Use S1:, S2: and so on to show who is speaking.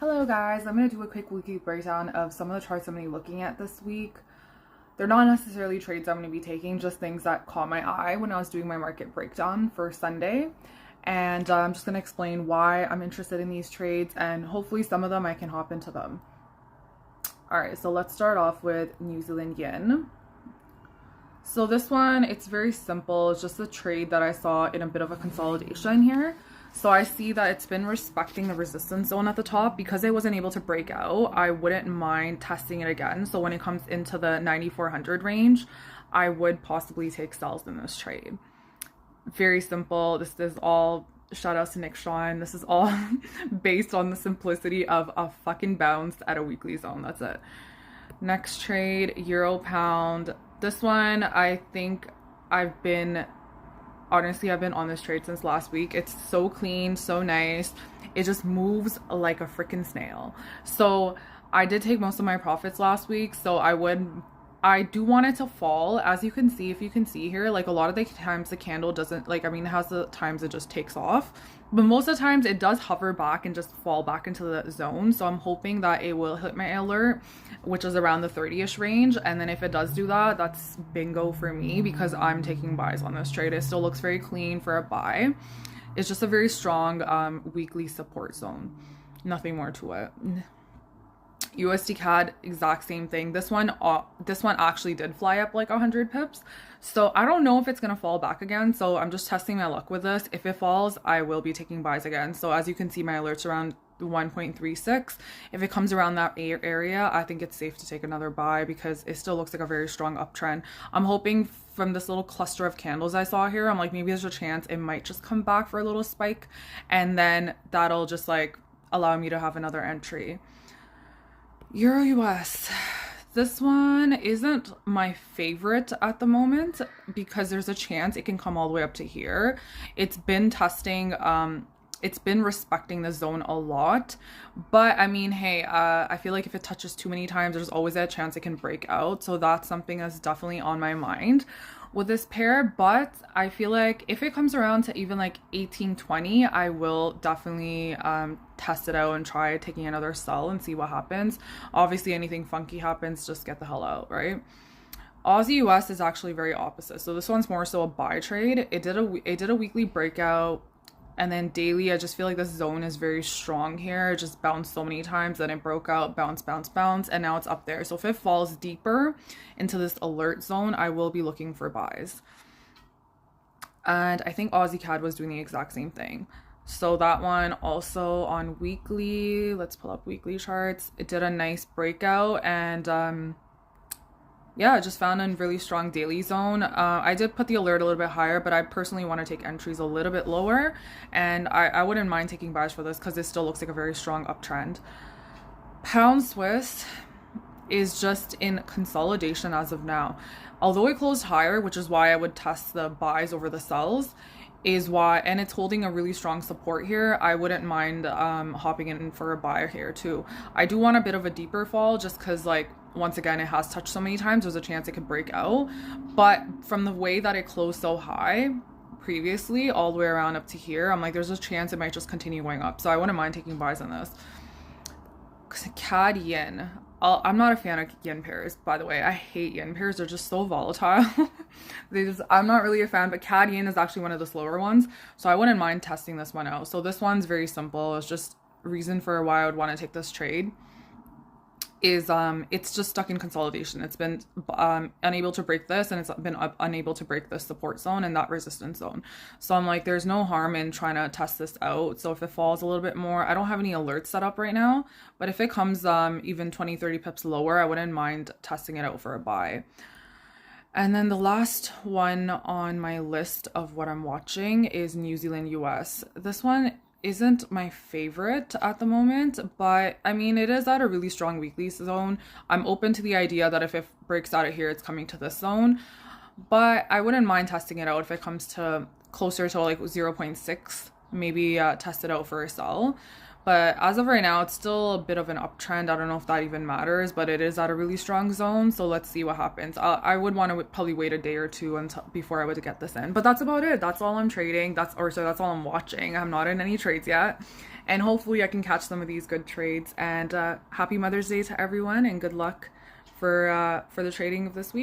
S1: Hello guys, I'm going to do a quick weekly breakdown of some of the charts I'm going to be looking at this week. They're not necessarily trades I'm going to be taking, just things that caught my eye when I was doing my market breakdown for Sunday. And I'm just going to explain why I'm interested in these trades, and hopefully some of them I can hop into them. Alright, so let's start off with New Zealand yen. So this one, it's very simple. It's just a trade that I saw in a bit of a consolidation here. So I see that it's been respecting the resistance zone at the top. Because it wasn't able to break out, I wouldn't mind testing it again. So when it comes into the 9,400 range, I would possibly take sells in this trade. Very simple. This is all, shout outs to Nick Sean. This is all based on the simplicity of a fucking bounce at a weekly zone. That's it. Next trade, Euro Pound. This one, I think honestly, I've been on this trade since last week. It's so clean, so nice. It just moves like a freaking snail. So I did take most of my profits last week. So I do want it to fall. As you can see, if you can see here, like a lot of the times the candle doesn't, it has the times it just takes off. But most of the times it does hover back and just fall back into the zone. So I'm hoping that it will hit my alert, which is around the 30-ish range. And then if it does do that, that's bingo for me because I'm taking buys on this trade. It still looks very clean for a buy. It's just a very strong weekly support zone. Nothing more to it. USD CAD, exact same thing. This one actually did fly up like 100 pips. So I don't know if it's going to fall back again. So I'm just testing my luck with this. If it falls, I will be taking buys again. So as you can see, my alert's around 1.36. If it comes around that area, I think it's safe to take another buy because it still looks like a very strong uptrend. I'm hoping from this little cluster of candles I saw here, I'm like, maybe there's a chance it might just come back for a little spike. And then that'll just like allow me to have another entry. Euro US. This one isn't my favorite at the moment because there's a chance it can come all the way up to here. It's been testing, it's been respecting the zone a lot, but I mean, hey, I feel like if it touches too many times, there's always a chance it can break out. So that's something that's definitely on my mind with this pair. But I feel like if it comes around to even like 1820, I will definitely test it out and try taking another sell and see what happens. Obviously, anything funky happens, just get the hell out, right? Aussie US is actually very opposite. So this one's more so a buy trade. It did a weekly breakout. And then daily, I just feel like this zone is very strong here. It just bounced so many times, then it broke out, bounce, bounce, bounce, and now it's up there. So if it falls deeper into this alert zone, I will be looking for buys. And I think Aussie CAD was doing the exact same thing. So that one also on weekly, let's pull up weekly charts. It did a nice breakout and yeah, I just found a really strong daily zone. I did put the alert a little bit higher, but I personally want to take entries a little bit lower. And I wouldn't mind taking buys for this because it still looks like a very strong uptrend. Pound Swiss is just in consolidation as of now. Although it closed higher, which is why I would test the buys over the sells, and it's holding a really strong support here, I wouldn't mind hopping in for a buy here too. I do want a bit of a deeper fall just because once again, it has touched so many times, there's a chance it could break out. But from the way that it closed so high previously, all the way around up to here, I'm like, there's a chance it might just continue going up. So I wouldn't mind taking buys on this. CAD yen. I'm not a fan of yen pairs, by the way. I hate yen pairs. They're just so volatile. I'm not really a fan, but CAD yen is actually one of the slower ones. So I wouldn't mind testing this one out. So this one's very simple. It's just reason for why I would want to take this trade is it's just stuck in consolidation. It's been unable to break this, and it's been unable to break this support zone and that resistance zone. So I'm like, there's no harm in trying to test this out. So if it falls a little bit more, I don't have any alerts set up right now, but if it comes even 20-30 pips lower, I wouldn't mind testing it out for a buy. And then the last one on my list of what I'm watching is New Zealand US. This one isn't my favorite at the moment, but I mean, it is at a really strong weekly zone. I'm open to the idea that if it breaks out of here, it's coming to this zone, but I wouldn't mind testing it out if it comes to closer to like 0.6, maybe test it out for a sell. But as of right now, it's still a bit of an uptrend. I don't know if that even matters, but it is at a really strong zone. So let's see what happens. I would want to probably wait a day or two until before I would get this in. But that's about it. That's all I'm trading. That's all I'm watching. I'm not in any trades yet. And hopefully I can catch some of these good trades. And happy Mother's Day to everyone, and good luck for the trading of this week.